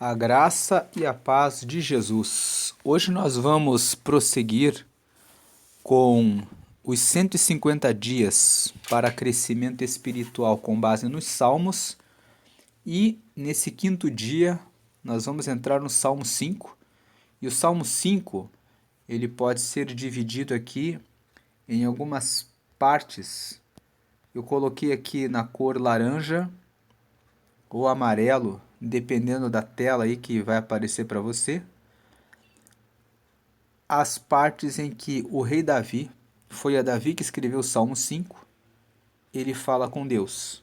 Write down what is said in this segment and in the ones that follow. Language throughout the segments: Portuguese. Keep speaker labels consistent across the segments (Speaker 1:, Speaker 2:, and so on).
Speaker 1: A graça e a paz de Jesus. Hoje nós vamos prosseguir com os 150 dias para crescimento espiritual com base nos Salmos. E nesse quinto dia nós vamos entrar no Salmo 5. E o Salmo 5, ele pode ser dividido aqui em algumas partes. Eu coloquei aqui na cor laranja ou amarelo, dependendo da tela aí que vai aparecer para você, as partes em que o rei Davi, foi a Davi que escreveu o Salmo 5, ele fala com Deus.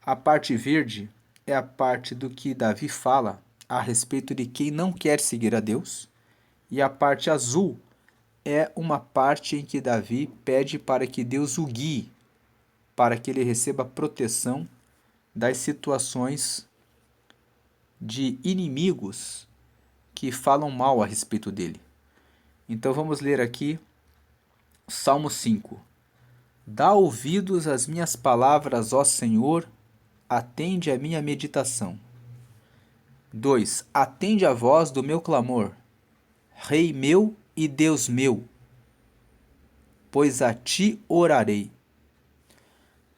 Speaker 1: A parte verde é a parte do que Davi fala a respeito de quem não quer seguir a Deus, e a parte azul é uma parte em que Davi pede para que Deus o guie, para que ele receba proteção das situações de inimigos que falam mal a respeito dele. Então vamos ler aqui Salmo 5. Dá ouvidos às minhas palavras, ó Senhor, atende à minha meditação. 2. Atende a voz do meu clamor, Rei meu e Deus meu, pois a ti orarei.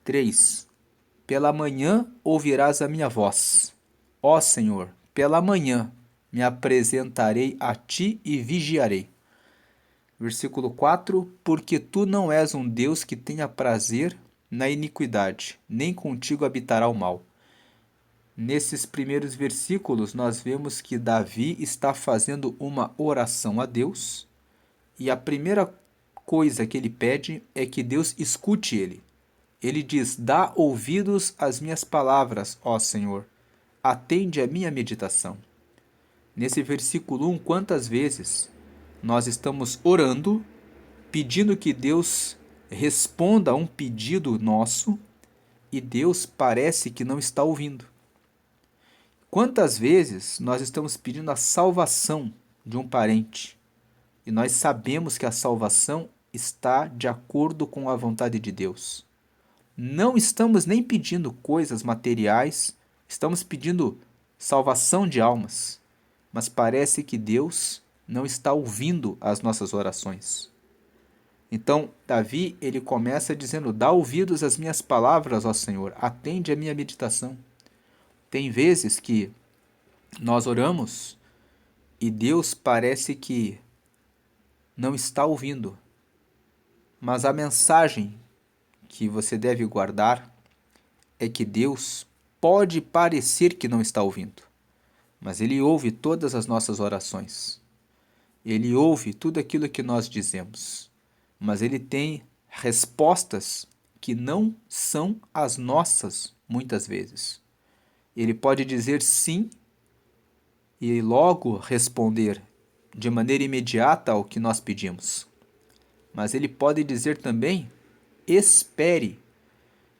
Speaker 1: 3. Pela manhã ouvirás a minha voz. Ó Senhor, pela manhã me apresentarei a ti e vigiarei. Versículo 4. Porque tu não és um Deus que tenha prazer na iniquidade, nem contigo habitará o mal. Nesses primeiros versículos nós vemos que Davi está fazendo uma oração a Deus, e a primeira coisa que ele pede é que Deus escute ele. Ele diz: dá ouvidos às minhas palavras, ó Senhor, atende à minha meditação. Nesse versículo 1, quantas vezes nós estamos orando, pedindo que Deus responda a um pedido nosso, e Deus parece que não está ouvindo? Quantas vezes nós estamos pedindo a salvação de um parente, e nós sabemos que a salvação está de acordo com a vontade de Deus? Não estamos nem pedindo coisas materiais, estamos pedindo salvação de almas, mas parece que Deus não está ouvindo as nossas orações. Então, Davi, ele começa dizendo: dá ouvidos às minhas palavras, ó Senhor, atende a minha meditação. Tem vezes que nós oramos e Deus parece que não está ouvindo, mas a mensagem que você deve guardar é que Deus pode parecer que não está ouvindo, mas Ele ouve todas as nossas orações. Ele ouve tudo aquilo que nós dizemos, mas Ele tem respostas que não são as nossas muitas vezes. Ele pode dizer sim e logo responder de maneira imediata ao que nós pedimos, mas Ele pode dizer também: espere.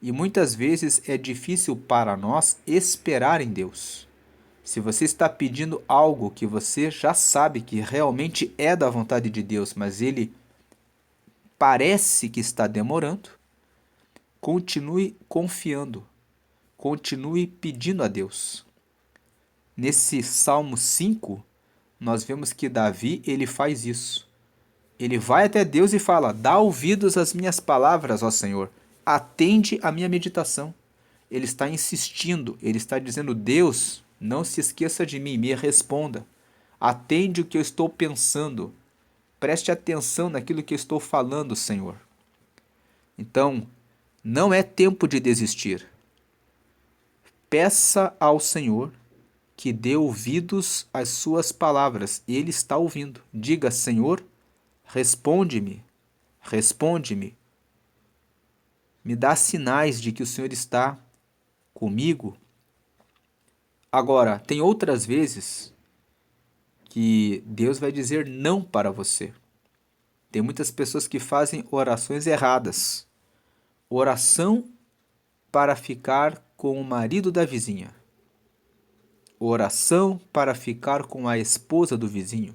Speaker 1: E muitas vezes é difícil para nós esperar em Deus. Se você está pedindo algo que você já sabe que realmente é da vontade de Deus, mas ele parece que está demorando, continue confiando, continue pedindo a Deus. Nesse Salmo 5, nós vemos que Davi, ele faz isso. Ele vai até Deus e fala: dá ouvidos às minhas palavras, ó Senhor, atende a minha meditação. Ele está insistindo, ele está dizendo: Deus, não se esqueça de mim, me responda. Atende o que eu estou pensando. Preste atenção naquilo que eu estou falando, Senhor. Então, não é tempo de desistir. Peça ao Senhor que dê ouvidos às suas palavras. Ele está ouvindo. Diga: Senhor, responde-me, responde-me. Me dá sinais de que o Senhor está comigo. Agora, tem outras vezes que Deus vai dizer não para você. Tem muitas pessoas que fazem orações erradas. Oração para ficar com o marido da vizinha. Oração para ficar com a esposa do vizinho.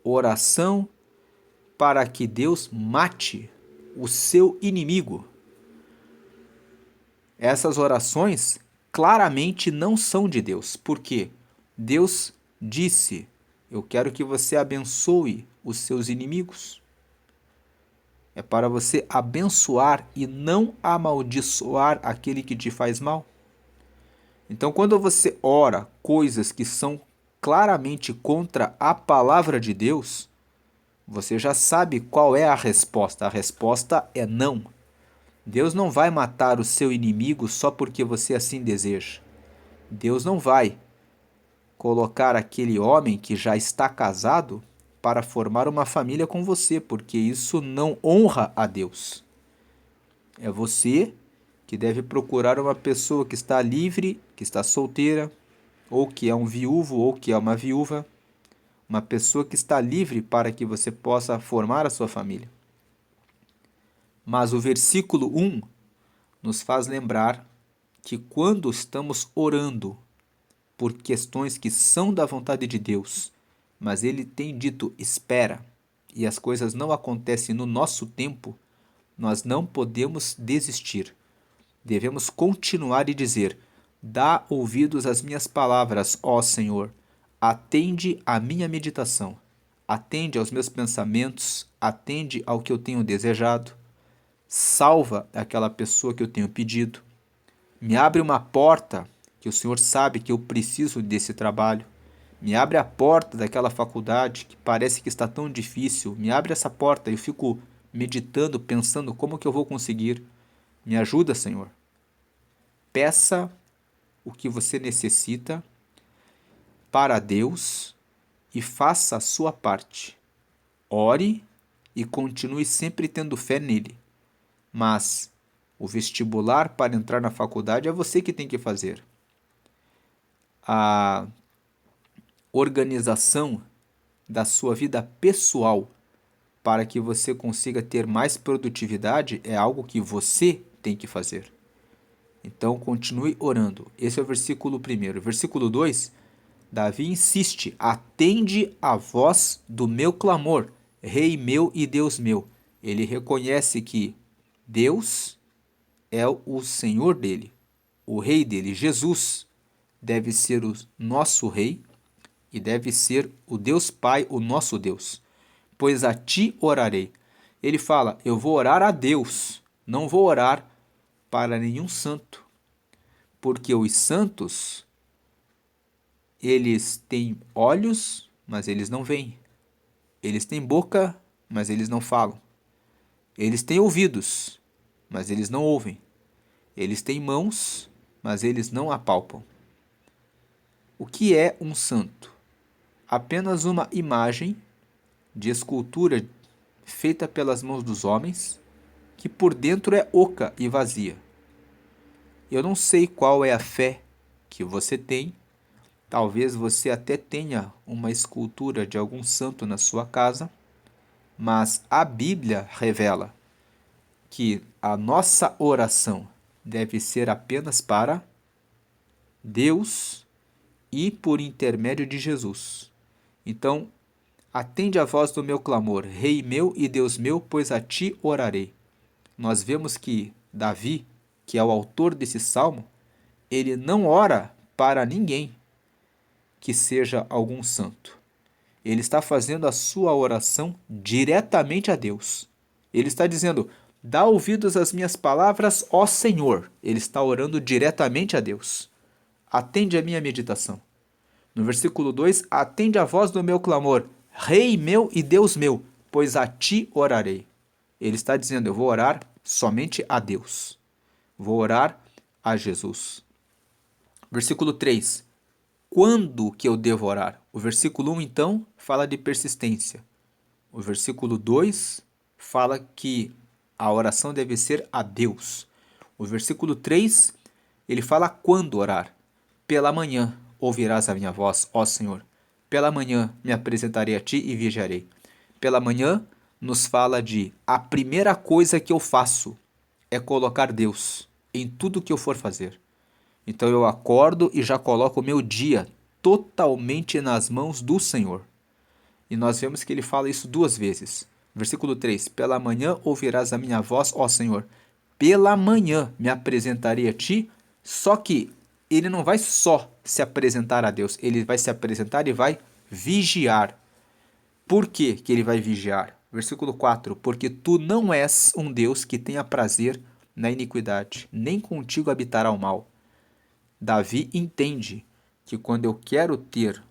Speaker 1: Oração para que Deus mate o seu inimigo. Essas orações claramente não são de Deus. Por quê? Deus disse: eu quero que você abençoe os seus inimigos. É para você abençoar e não amaldiçoar aquele que te faz mal. Então, quando você ora coisas que são claramente contra a palavra de Deus, você já sabe qual é a resposta. A resposta é não. Deus não vai matar o seu inimigo só porque você assim deseja. Deus não vai colocar aquele homem que já está casado para formar uma família com você, porque isso não honra a Deus. É você que deve procurar uma pessoa que está livre, que está solteira, ou que é um viúvo, ou que é uma viúva, uma pessoa que está livre para que você possa formar a sua família. Mas o versículo 1 nos faz lembrar que quando estamos orando por questões que são da vontade de Deus, mas ele tem dito espera, e as coisas não acontecem no nosso tempo, nós não podemos desistir. Devemos continuar e dizer: dá ouvidos às minhas palavras, ó Senhor. Atende à minha meditação. Atende aos meus pensamentos. Atende ao que eu tenho desejado. Salva aquela pessoa que eu tenho pedido. Me abre uma porta que o Senhor sabe que eu preciso desse trabalho. Me abre a porta daquela faculdade que parece que está tão difícil. Me abre essa porta e eu fico meditando, pensando como que eu vou conseguir. Me ajuda, Senhor. Peça o que você necessita para Deus e faça a sua parte. Ore e continue sempre tendo fé nele. Mas o vestibular para entrar na faculdade é você que tem que fazer. A organização da sua vida pessoal para que você consiga ter mais produtividade é algo que você tem que fazer. Então, continue orando. Esse é o versículo 1. Versículo 2, Davi insiste: atende a voz do meu clamor, Rei meu e Deus meu. Ele reconhece que Deus é o Senhor dele, o Rei dele. Jesus deve ser o nosso Rei e deve ser o Deus Pai, o nosso Deus. Pois a ti orarei. Ele fala: eu vou orar a Deus, não vou orar para nenhum santo, porque os santos, eles têm olhos, mas eles não veem. Eles têm boca, mas eles não falam. Eles têm ouvidos, mas eles não ouvem. Eles têm mãos, mas eles não apalpam. O que é um santo? Apenas uma imagem de escultura feita pelas mãos dos homens, que por dentro é oca e vazia. Eu não sei qual é a fé que você tem. Talvez você até tenha uma escultura de algum santo na sua casa, mas a Bíblia revela que a nossa oração deve ser apenas para Deus e por intermédio de Jesus. Então, atende a voz do meu clamor, Rei meu e Deus meu, pois a ti orarei. Nós vemos que Davi, que é o autor desse salmo, ele não ora para ninguém que seja algum santo. Ele está fazendo a sua oração diretamente a Deus. Ele está dizendo: dá ouvidos às minhas palavras, ó Senhor. Ele está orando diretamente a Deus. Atende a minha meditação. No versículo 2, atende a voz do meu clamor, Rei meu e Deus meu, pois a ti orarei. Ele está dizendo: eu vou orar somente a Deus. Vou orar a Jesus. Versículo 3, quando que eu devo orar? O versículo 1, então, fala de persistência. O versículo 2 fala que a oração deve ser a Deus. O versículo 3, ele fala quando orar. Pela manhã ouvirás a minha voz, ó Senhor. Pela manhã me apresentarei a ti e vigiarei. Pela manhã nos fala de a primeira coisa que eu faço é colocar Deus em tudo que eu for fazer. Então eu acordo e já coloco o meu dia totalmente nas mãos do Senhor. E nós vemos que ele fala isso duas vezes. Versículo 3, pela manhã ouvirás a minha voz, ó Senhor. Pela manhã me apresentarei a ti, só que ele não vai só se apresentar a Deus, ele vai se apresentar e vai vigiar. Por que que ele vai vigiar? Versículo 4: porque tu não és um Deus que tenha prazer na iniquidade, nem contigo habitará o mal. Davi entende que quando eu quero ter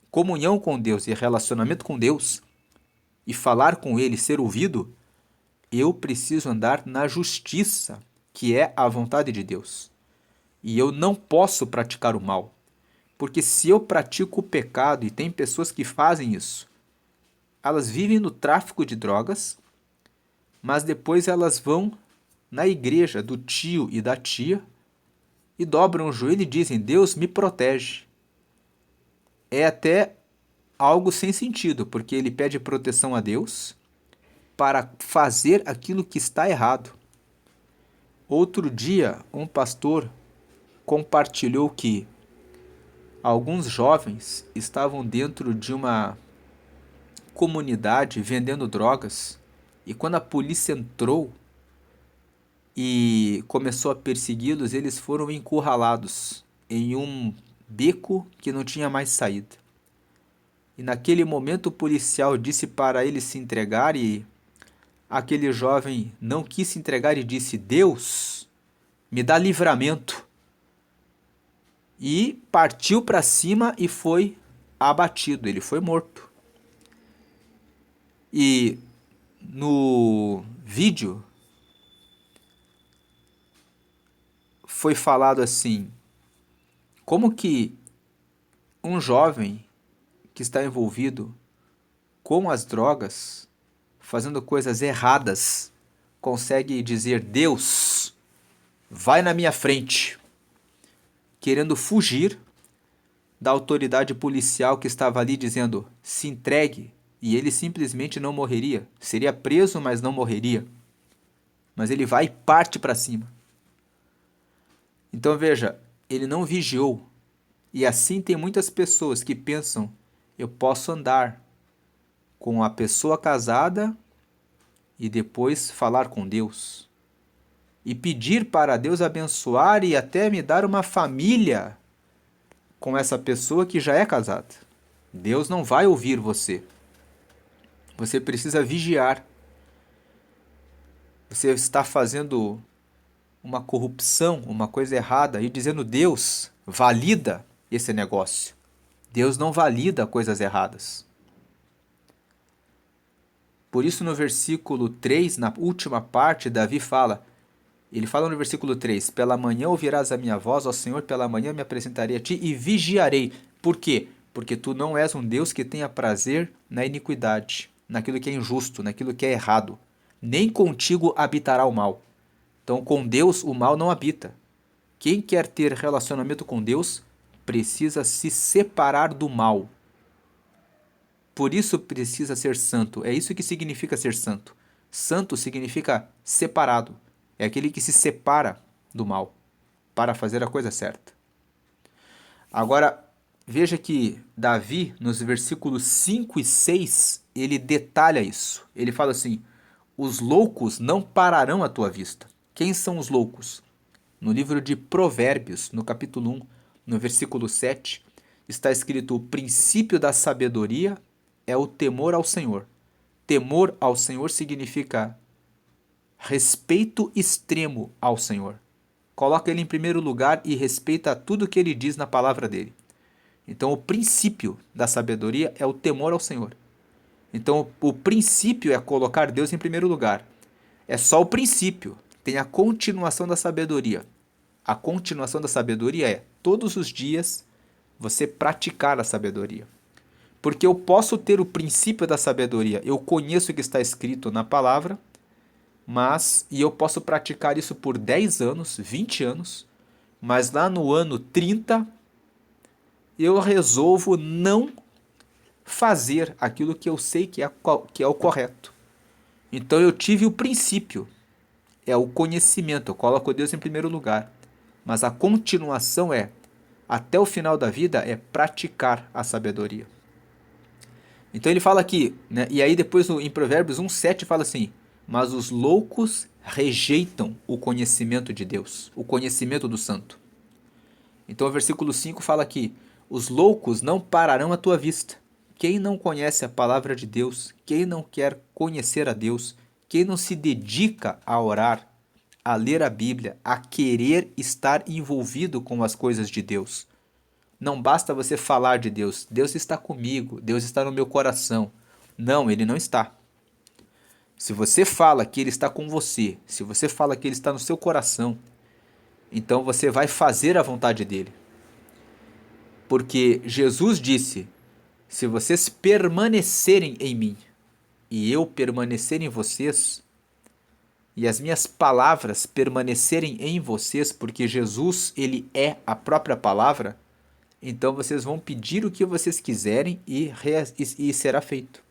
Speaker 1: comunhão com Deus e relacionamento com Deus, e falar com Ele, ser ouvido, eu preciso andar na justiça, que é a vontade de Deus. E eu não posso praticar o mal. Porque se eu pratico o pecado, e tem pessoas que fazem isso, elas vivem no tráfico de drogas, mas depois elas vão na igreja do tio e da tia e dobram o joelho e dizem: Deus me protege. É até algo sem sentido, porque ele pede proteção a Deus para fazer aquilo que está errado. Outro dia, um pastor compartilhou que alguns jovens estavam dentro de uma comunidade vendendo drogas, e quando a polícia entrou e começou a persegui-los, eles foram encurralados em um beco que não tinha mais saída. E naquele momento o policial disse para ele se entregar, e aquele jovem não quis se entregar e disse: Deus, me dá livramento. E partiu para cima e foi abatido, ele foi morto. E no vídeo foi falado assim: como que um jovem que está envolvido com as drogas, fazendo coisas erradas, consegue dizer: Deus, vai na minha frente, querendo fugir da autoridade policial que estava ali dizendo: se entregue, e ele simplesmente não morreria. Seria preso, mas não morreria. Mas ele vai e parte para cima. Então veja, ele não vigiou. E assim tem muitas pessoas que pensam: eu posso andar com a pessoa casada e depois falar com Deus. E pedir para Deus abençoar e até me dar uma família com essa pessoa que já é casada. Deus não vai ouvir você. Você precisa vigiar. Você está fazendo uma corrupção, uma coisa errada, e dizendo: Deus valida esse negócio. Deus não valida coisas erradas. Por isso no versículo 3, na última parte, Davi fala, ele fala no versículo 3, pela manhã ouvirás a minha voz, ó Senhor, pela manhã me apresentarei a ti e vigiarei. Por quê? Porque tu não és um Deus que tenha prazer na iniquidade, naquilo que é injusto, naquilo que é errado. Nem contigo habitará o mal. Então com Deus o mal não habita. Quem quer ter relacionamento com Deus precisa se separar do mal. Por isso precisa ser santo. É isso que significa ser santo. Santo significa separado. É aquele que se separa do mal para fazer a coisa certa. Agora, veja que Davi, nos versículos 5 e 6, ele detalha isso. Ele fala assim: os loucos não pararão à tua vista. Quem são os loucos? No livro de Provérbios, no capítulo 1, no versículo 7, está escrito: o princípio da sabedoria é o temor ao Senhor. Temor ao Senhor significa respeito extremo ao Senhor. Coloca ele em primeiro lugar e respeita tudo que ele diz na palavra dele. Então o princípio da sabedoria é o temor ao Senhor. Então o princípio é colocar Deus em primeiro lugar. É só o princípio. Tem a continuação da sabedoria. A continuação da sabedoria é todos os dias você praticar a sabedoria. Porque eu posso ter o princípio da sabedoria, eu conheço o que está escrito na palavra, e eu posso praticar isso por 10 anos, 20 anos, mas lá no ano 30 eu resolvo não fazer aquilo que eu sei que é o correto. Então eu tive o princípio, é o conhecimento, eu coloco Deus em primeiro lugar, mas a continuação até o final da vida, é praticar a sabedoria. Então ele fala aqui, né, e aí depois em Provérbios 1,7 fala assim: mas os loucos rejeitam o conhecimento de Deus, o conhecimento do santo. Então o versículo 5 fala aqui: os loucos não pararão à tua vista. Quem não conhece a palavra de Deus, quem não quer conhecer a Deus, quem não se dedica a orar, a ler a Bíblia, a querer estar envolvido com as coisas de Deus. Não basta você falar de Deus. Deus está comigo, Deus está no meu coração. Não, ele não está. Se você fala que ele está com você, se você fala que ele está no seu coração, então você vai fazer a vontade dele. Porque Jesus disse: se vocês permanecerem em mim e eu permanecer em vocês, e as minhas palavras permanecerem em vocês, porque Jesus, ele é a própria palavra, então vocês vão pedir o que vocês quiserem e será feito.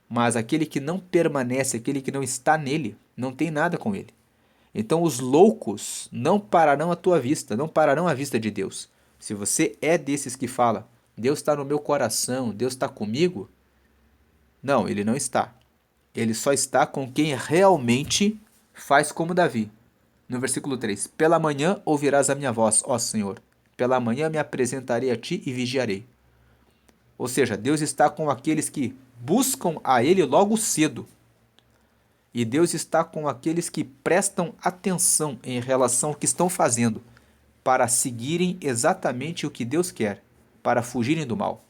Speaker 1: Mas aquele que não permanece, aquele que não está nele, não tem nada com ele. Então os loucos não pararão à tua vista, não pararão à vista de Deus. Se você é desses que fala, Deus está no meu coração, Deus está comigo, não, ele não está. Ele só está com quem realmente faz como Davi. No versículo 3: pela manhã ouvirás a minha voz, ó Senhor. Pela manhã me apresentarei a ti e vigiarei. Ou seja, Deus está com aqueles que buscam a ele logo cedo. E Deus está com aqueles que prestam atenção em relação ao que estão fazendo, para seguirem exatamente o que Deus quer, para fugirem do mal.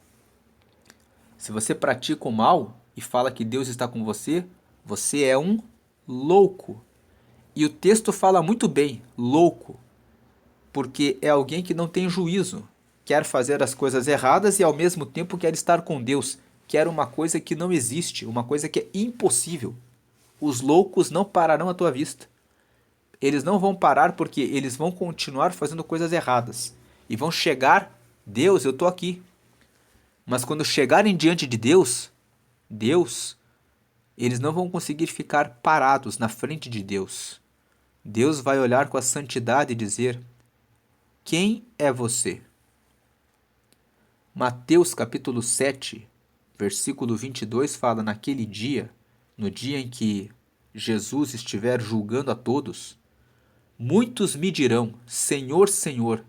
Speaker 1: Se você pratica o mal e fala que Deus está com você, você é um louco. E o texto fala muito bem, louco, porque é alguém que não tem juízo, quer fazer as coisas erradas e ao mesmo tempo quer estar com Deus, quer uma coisa que não existe, uma coisa que é impossível. Os loucos não pararão à tua vista. Eles não vão parar porque eles vão continuar fazendo coisas erradas. E vão chegar, Deus, eu estou aqui. Mas quando chegarem diante de Deus, eles não vão conseguir ficar parados na frente de Deus. Deus vai olhar com a santidade e dizer: quem é você? Mateus capítulo 7, versículo 22 fala: naquele dia, no dia em que Jesus estiver julgando a todos, muitos me dirão: Senhor, Senhor,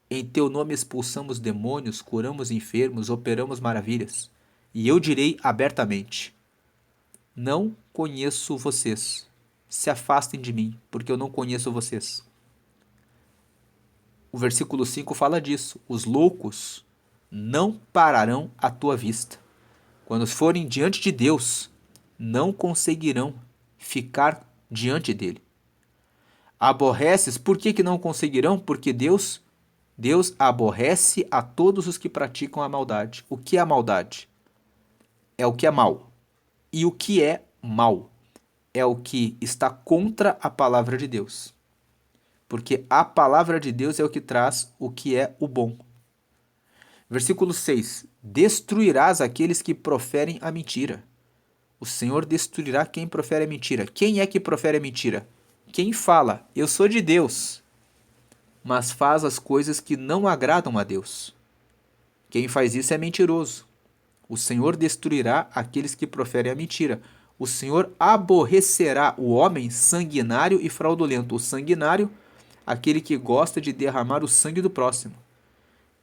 Speaker 1: em teu nome expulsamos demônios, curamos enfermos, operamos maravilhas. E eu direi abertamente: não conheço vocês. Se afastem de mim, porque eu não conheço vocês. O versículo 5 fala disso. Os loucos não pararão à tua vista. Quando forem diante de Deus, não conseguirão ficar diante dele. Aborreces, por que não conseguirão? Porque Deus aborrece a todos os que praticam a maldade. O que é a maldade? É o que é mal. E o que é mal? É o que está contra a palavra de Deus. Porque a palavra de Deus é o que traz o que é o bom. Versículo 6: destruirás aqueles que proferem a mentira. O Senhor destruirá quem profere a mentira. Quem é que profere a mentira? Quem fala: eu sou de Deus, mas faz as coisas que não agradam a Deus. Quem faz isso é mentiroso. O Senhor destruirá aqueles que proferem a mentira. O Senhor aborrecerá o homem sanguinário e fraudulento. O sanguinário, aquele que gosta de derramar o sangue do próximo.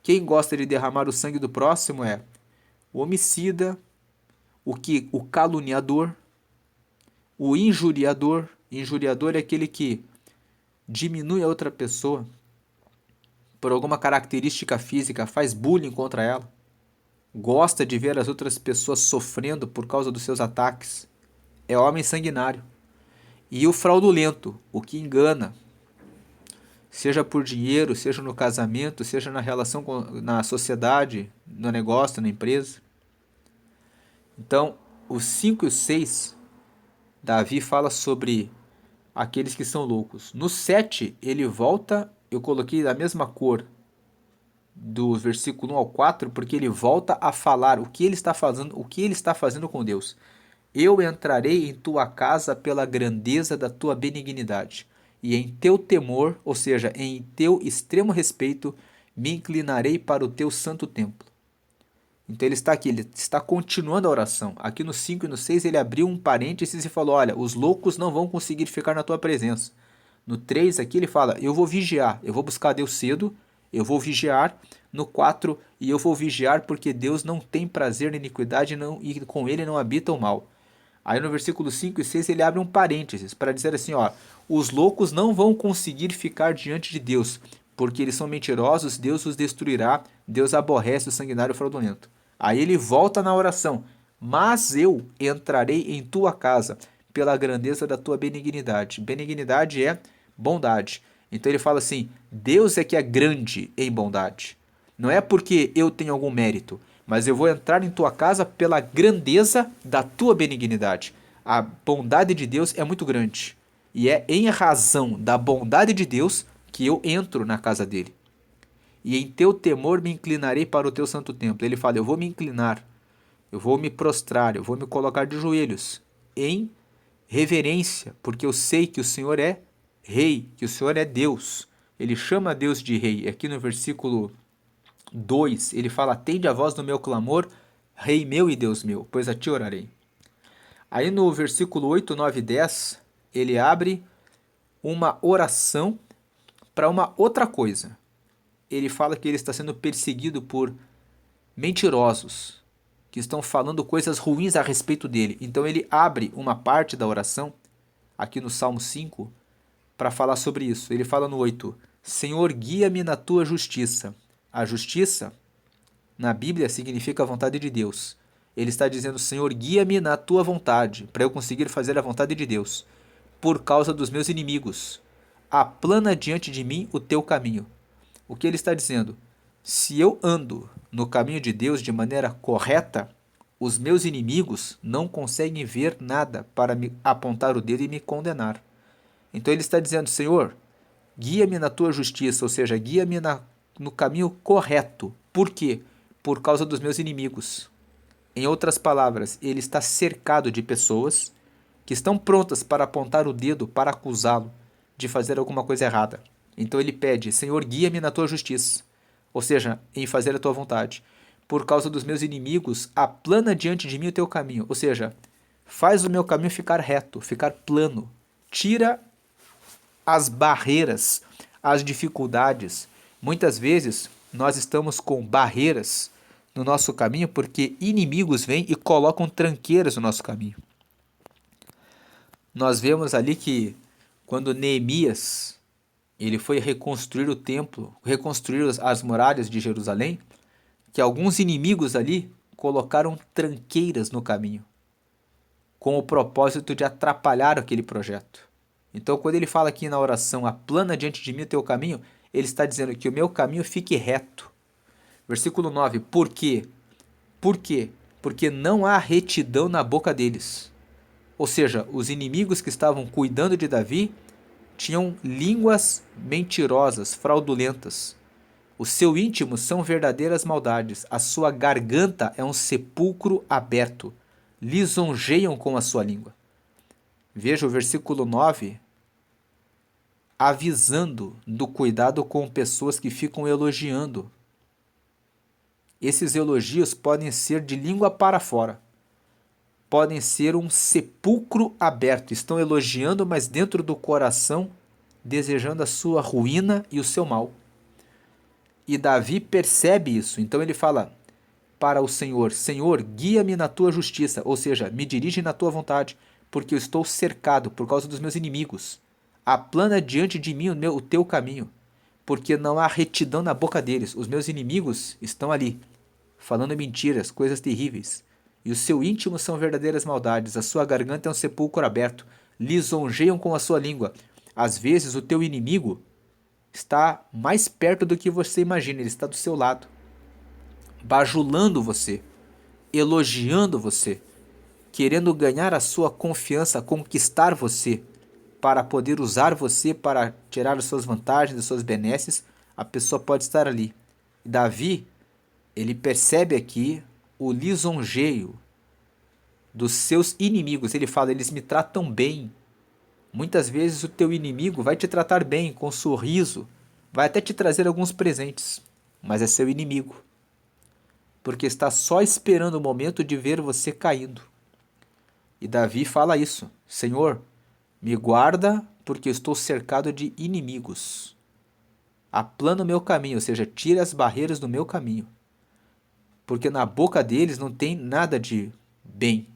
Speaker 1: Quem gosta de derramar o sangue do próximo é o homicida, o caluniador, o injuriador. Injuriador é aquele que diminui a outra pessoa por alguma característica física, faz bullying contra ela, gosta de ver as outras pessoas sofrendo por causa dos seus ataques. É homem sanguinário. E o fraudulento, o que engana, seja por dinheiro, seja no casamento, seja na relação na sociedade, no negócio, na empresa. Então, os 5 e os 6, Davi fala sobre aqueles que são loucos. No 7, ele volta, eu coloquei da mesma cor do versículo 1 ao 4, porque ele volta a falar o que ele está fazendo com Deus. Eu entrarei em tua casa pela grandeza da tua benignidade, e em teu temor, ou seja, em teu extremo respeito, me inclinarei para o teu santo templo. Então ele está aqui, ele está continuando a oração. Aqui no 5 e no 6 ele abriu um parênteses e falou: olha, os loucos não vão conseguir ficar na tua presença. No 3 aqui ele fala: eu vou vigiar, eu vou buscar Deus cedo, eu vou vigiar. No 4, e eu vou vigiar porque Deus não tem prazer na iniquidade e com ele não habita o mal. Aí no versículo 5 e 6 ele abre um parênteses para dizer assim, ó, os loucos não vão conseguir ficar diante de Deus, porque eles são mentirosos, Deus os destruirá, Deus aborrece o sanguinário fraudulento. Aí ele volta na oração, mas eu entrarei em tua casa pela grandeza da tua benignidade. Benignidade é bondade. Então ele fala assim, Deus é que é grande em bondade. Não é porque eu tenho algum mérito, mas eu vou entrar em tua casa pela grandeza da tua benignidade. A bondade de Deus é muito grande. E é em razão da bondade de Deus que eu entro na casa dele. E em teu temor me inclinarei para o teu santo templo. Ele fala, eu vou me inclinar, eu vou me prostrar, eu vou me colocar de joelhos em reverência, porque eu sei que o Senhor é rei, que o Senhor é Deus. Ele chama Deus de rei. Aqui no versículo 2, ele fala, atende a voz do meu clamor, rei meu e Deus meu, pois a ti orarei. Aí no versículo 8, 9 e 10, ele abre uma oração para uma outra coisa. Ele fala que ele está sendo perseguido por mentirosos, que estão falando coisas ruins a respeito dele. Então ele abre uma parte da oração, aqui no Salmo 5, para falar sobre isso. Ele fala no 8, Senhor, guia-me na tua justiça. A justiça, na Bíblia, significa a vontade de Deus. Ele está dizendo, Senhor, guia-me na tua vontade, para eu conseguir fazer a vontade de Deus, por causa dos meus inimigos. Aplana diante de mim o teu caminho. O que ele está dizendo? Se eu ando no caminho de Deus de maneira correta, os meus inimigos não conseguem ver nada para me apontar o dedo e me condenar. Então ele está dizendo, Senhor, guia-me na tua justiça, ou seja, guia-me no caminho correto. Por quê? Por causa dos meus inimigos. Em outras palavras, ele está cercado de pessoas que estão prontas para apontar o dedo para acusá-lo de fazer alguma coisa errada. Então ele pede, Senhor, guia-me na tua justiça, ou seja, em fazer a tua vontade. Por causa dos meus inimigos, aplana diante de mim o teu caminho, ou seja, faz o meu caminho ficar reto, ficar plano. Tira as barreiras, as dificuldades. Muitas vezes nós estamos com barreiras no nosso caminho porque inimigos vêm e colocam tranqueiras no nosso caminho. Nós vemos ali que quando Neemias ele foi reconstruir o templo, reconstruir as muralhas de Jerusalém, que alguns inimigos ali colocaram tranqueiras no caminho, com o propósito de atrapalhar aquele projeto. Então, quando ele fala aqui na oração, aplana diante de mim o teu caminho, ele está dizendo que o meu caminho fique reto. Versículo 9, por quê? Por quê? Porque não há retidão na boca deles. Ou seja, os inimigos que estavam cuidando de Davi tinham línguas mentirosas, fraudulentas. O seu íntimo são verdadeiras maldades. A sua garganta é um sepulcro aberto. Lisonjeiam com a sua língua. Veja o versículo 9, avisando do cuidado com pessoas que ficam elogiando. Esses elogios podem ser de língua para fora. Podem ser um sepulcro aberto. Estão elogiando, mas dentro do coração, desejando a sua ruína e o seu mal. E Davi percebe isso. Então ele fala para o Senhor, Senhor, guia-me na tua justiça. Ou seja, me dirige na tua vontade, porque eu estou cercado por causa dos meus inimigos. Aplana diante de mim o teu caminho, porque não há retidão na boca deles. Os meus inimigos estão ali, falando mentiras, coisas terríveis. E o seu íntimo são verdadeiras maldades. A sua garganta é um sepulcro aberto. Lisonjeiam com a sua língua. Às vezes o teu inimigo está mais perto do que você imagina. Ele está do seu lado, bajulando você, elogiando você, querendo ganhar a sua confiança, conquistar você, para poder usar você para tirar as suas vantagens, as suas benesses. A pessoa pode estar ali. Davi, ele percebe aqui o lisonjeio dos seus inimigos. Ele fala, eles me tratam bem. Muitas vezes o teu inimigo vai te tratar bem, com um sorriso, vai até te trazer alguns presentes, mas é seu inimigo, porque está só esperando o momento de ver você caindo. E Davi fala isso, Senhor, me guarda porque eu estou cercado de inimigos. Aplana o meu caminho, ou seja, tira as barreiras do meu caminho. Porque na boca deles não tem nada de bem.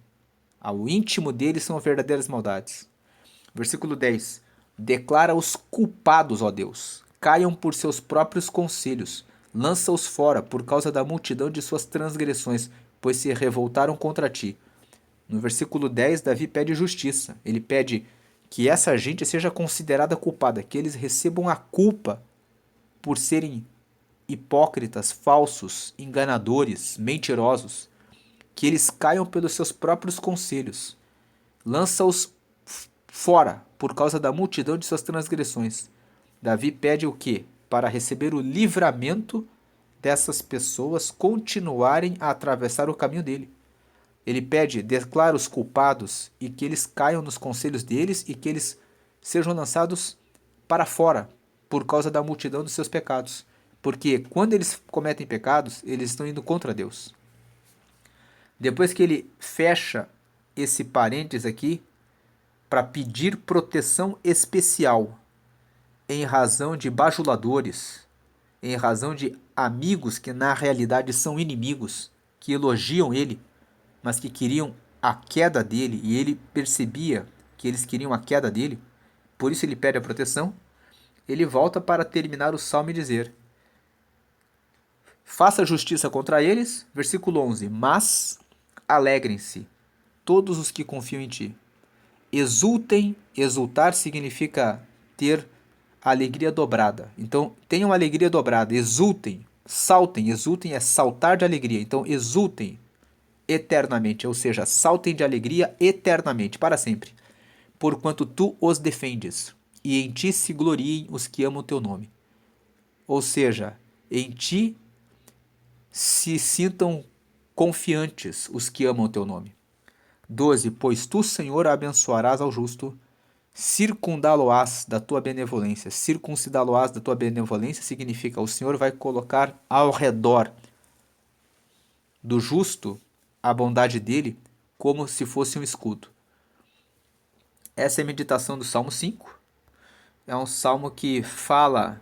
Speaker 1: Ao íntimo deles são verdadeiras maldades. Versículo 10. Declara os culpados, ó Deus. Caiam por seus próprios conselhos. Lança-os fora por causa da multidão de suas transgressões, pois se revoltaram contra ti. No versículo 10, Davi pede justiça. Ele pede que essa gente seja considerada culpada, que eles recebam a culpa por serem hipócritas, falsos, enganadores, mentirosos, que eles caiam pelos seus próprios conselhos. Lança-os fora por causa da multidão de suas transgressões. Davi pede o quê? Para receber o livramento dessas pessoas continuarem a atravessar o caminho dele. Ele pede, declara os culpados e que eles caiam nos conselhos deles e que eles sejam lançados para fora por causa da multidão dos seus pecados. Porque quando eles cometem pecados, eles estão indo contra Deus. Depois que ele fecha esse parênteses aqui para pedir proteção especial em razão de bajuladores, em razão de amigos que na realidade são inimigos, que elogiam ele, mas que queriam a queda dele, e ele percebia que eles queriam a queda dele, por isso ele pede a proteção. Ele volta para terminar o salmo e dizer: faça justiça contra eles, versículo 11, mas alegrem-se todos os que confiam em ti. Exultem, exultar significa ter alegria dobrada. Então, tenham alegria dobrada, exultem, saltem, exultem é saltar de alegria. Então, exultem eternamente, ou seja, saltem de alegria eternamente, para sempre, porquanto tu os defendes, e em ti se gloriem os que amam o teu nome. Ou seja, em ti se sintam confiantes os que amam o teu nome. 12. Pois tu, Senhor, abençoarás ao justo, circundá-lo-ás da tua benevolência. Circuncidá-lo-ás da tua benevolência significa o Senhor vai colocar ao redor do justo a bondade dele como se fosse um escudo. Essa é a meditação do Salmo 5. É um salmo que fala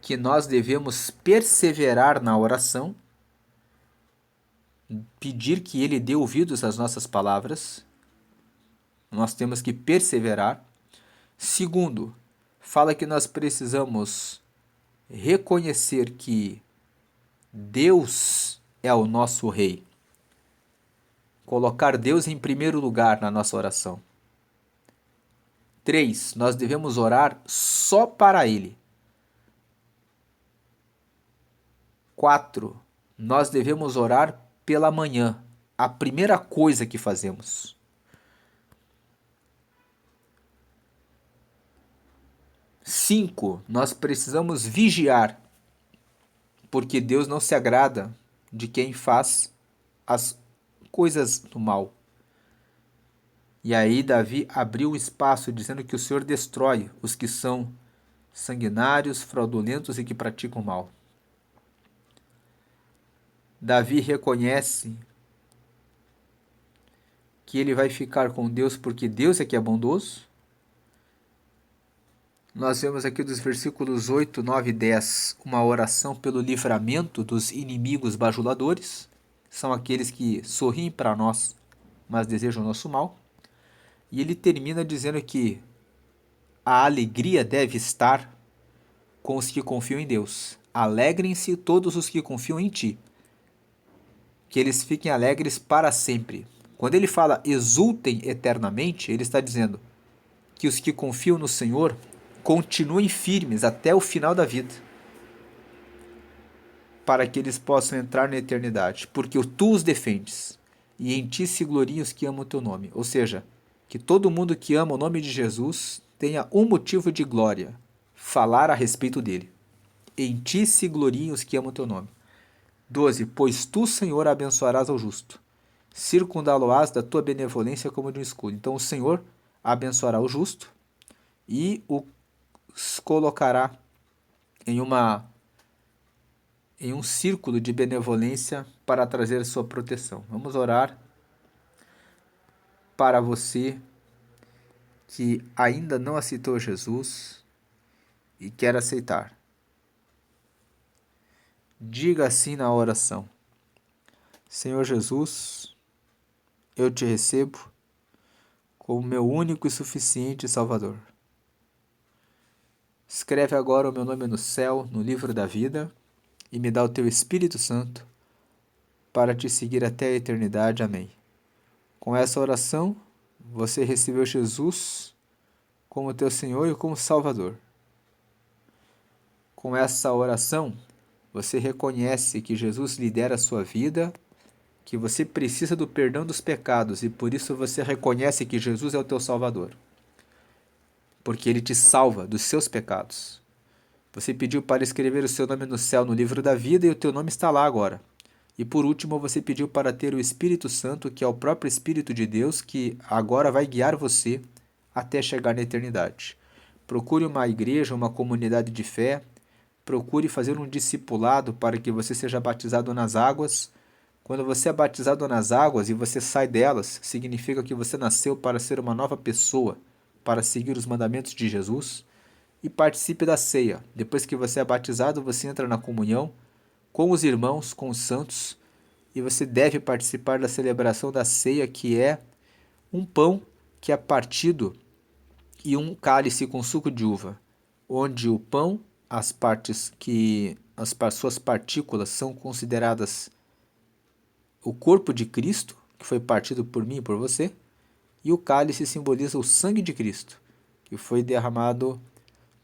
Speaker 1: que nós devemos perseverar na oração, pedir que ele dê ouvidos às nossas palavras. Nós temos que perseverar. Segundo, fala que nós precisamos reconhecer que Deus é o nosso rei. Colocar Deus em primeiro lugar na nossa oração. 3. Nós devemos orar só para Ele. 4. Nós devemos orar pela manhã, a primeira coisa que fazemos. 5. Nós precisamos vigiar, porque Deus não se agrada de quem faz as coisas do mal. E aí Davi abriu um espaço dizendo que o Senhor destrói os que são sanguinários, fraudulentos e que praticam mal. Davi reconhece que ele vai ficar com Deus porque Deus é que é bondoso. Nós vemos aqui dos versículos 8, 9 e 10 uma oração pelo livramento dos inimigos bajuladores. São aqueles que sorriem para nós, mas desejam o nosso mal. E ele termina dizendo que a alegria deve estar com os que confiam em Deus. Alegrem-se todos os que confiam em ti. Que eles fiquem alegres para sempre. Quando ele fala exultem eternamente, ele está dizendo que os que confiam no Senhor continuem firmes até o final da vida, para que eles possam entrar na eternidade, porque tu os defendes, e em ti se gloriem os que amam o teu nome. Ou seja, que todo mundo que ama o nome de Jesus tenha um motivo de glória, falar a respeito dele. Em ti se gloriem os que amam o teu nome. 12. Pois tu, Senhor, abençoarás ao justo, circundá-lo-ás da tua benevolência como de um escudo. Então o Senhor abençoará o justo e os colocará em um círculo de benevolência para trazer sua proteção. Vamos orar para você que ainda não aceitou Jesus, e quer aceitar. Diga assim na oração: Senhor Jesus, eu te recebo como meu único e suficiente Salvador. Escreve agora o meu nome no céu, no livro da vida, e me dá o teu Espírito Santo para te seguir até a eternidade. Amém. Com essa oração, você recebeu Jesus como teu Senhor e como Salvador. Com essa oração, você reconhece que Jesus lidera a sua vida, que você precisa do perdão dos pecados e por isso você reconhece que Jesus é o teu Salvador, porque ele te salva dos seus pecados. Você pediu para escrever o seu nome no céu no livro da vida e o teu nome está lá agora. E por último, você pediu para ter o Espírito Santo, que é o próprio Espírito de Deus, que agora vai guiar você até chegar na eternidade. Procure uma igreja, uma comunidade de fé, procure fazer um discipulado para que você seja batizado nas águas. Quando você é batizado nas águas e você sai delas, significa que você nasceu para ser uma nova pessoa, para seguir os mandamentos de Jesus. E participe da ceia. Depois que você é batizado, você entra na comunhão com os irmãos, com os santos, e você deve participar da celebração da ceia, que é um pão que é partido e um cálice com suco de uva, onde o pão, as suas partículas são consideradas o corpo de Cristo, que foi partido por mim e por você, e o cálice simboliza o sangue de Cristo, que foi derramado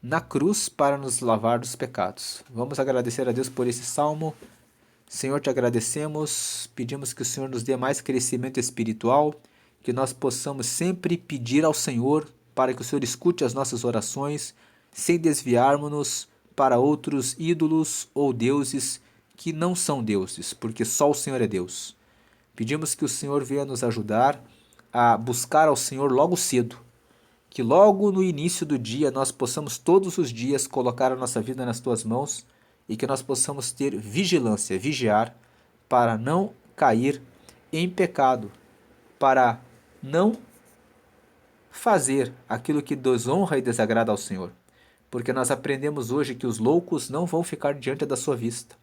Speaker 1: na cruz para nos lavar dos pecados. Vamos agradecer a Deus por esse salmo. Senhor, te agradecemos, pedimos que o Senhor nos dê mais crescimento espiritual, que nós possamos sempre pedir ao Senhor para que o Senhor escute as nossas orações, sem desviarmos-nos para outros ídolos ou deuses que não são deuses, porque só o Senhor é Deus. Pedimos que o Senhor venha nos ajudar a buscar ao Senhor logo cedo, que logo no início do dia nós possamos todos os dias colocar a nossa vida nas tuas mãos e que nós possamos ter vigilância, vigiar, para não cair em pecado, para não fazer aquilo que desonra e desagrada ao Senhor. Porque nós aprendemos hoje que os loucos não vão ficar diante da sua vista,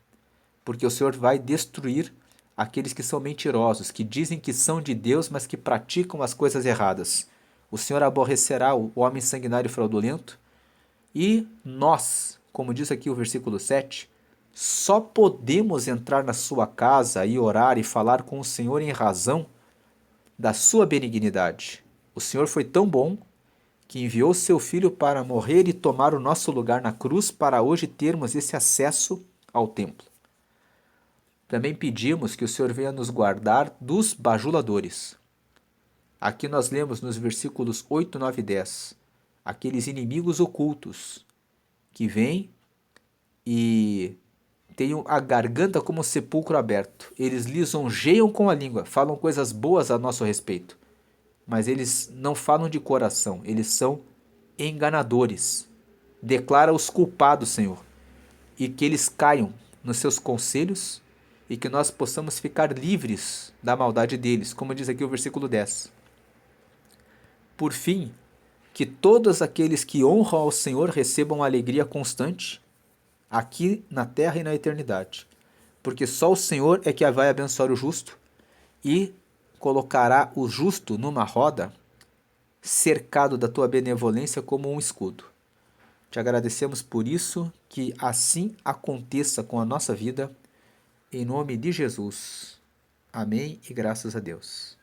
Speaker 1: porque o Senhor vai destruir aqueles que são mentirosos, que dizem que são de Deus, mas que praticam as coisas erradas. O Senhor aborrecerá o homem sanguinário e fraudulento, e nós, como diz aqui o versículo 7, só podemos entrar na sua casa e orar e falar com o Senhor em razão da sua benignidade. O Senhor foi tão bom que enviou seu Filho para morrer e tomar o nosso lugar na cruz para hoje termos esse acesso ao templo. Também pedimos que o Senhor venha nos guardar dos bajuladores. Aqui nós lemos nos versículos 8, 9 e 10, aqueles inimigos ocultos que vêm e têm a garganta como um sepulcro aberto. Eles lisonjeiam com a língua, falam coisas boas a nosso respeito, mas eles não falam de coração, eles são enganadores. Declara os culpados, Senhor, e que eles caiam nos seus conselhos e que nós possamos ficar livres da maldade deles, como diz aqui o versículo 10. Por fim, que todos aqueles que honram ao Senhor recebam alegria constante, aqui na terra e na eternidade, porque só o Senhor é que vai abençoar o justo e colocará o justo numa roda, cercado da tua benevolência como um escudo. Te agradecemos por isso, que assim aconteça com a nossa vida, em nome de Jesus. Amém e graças a Deus.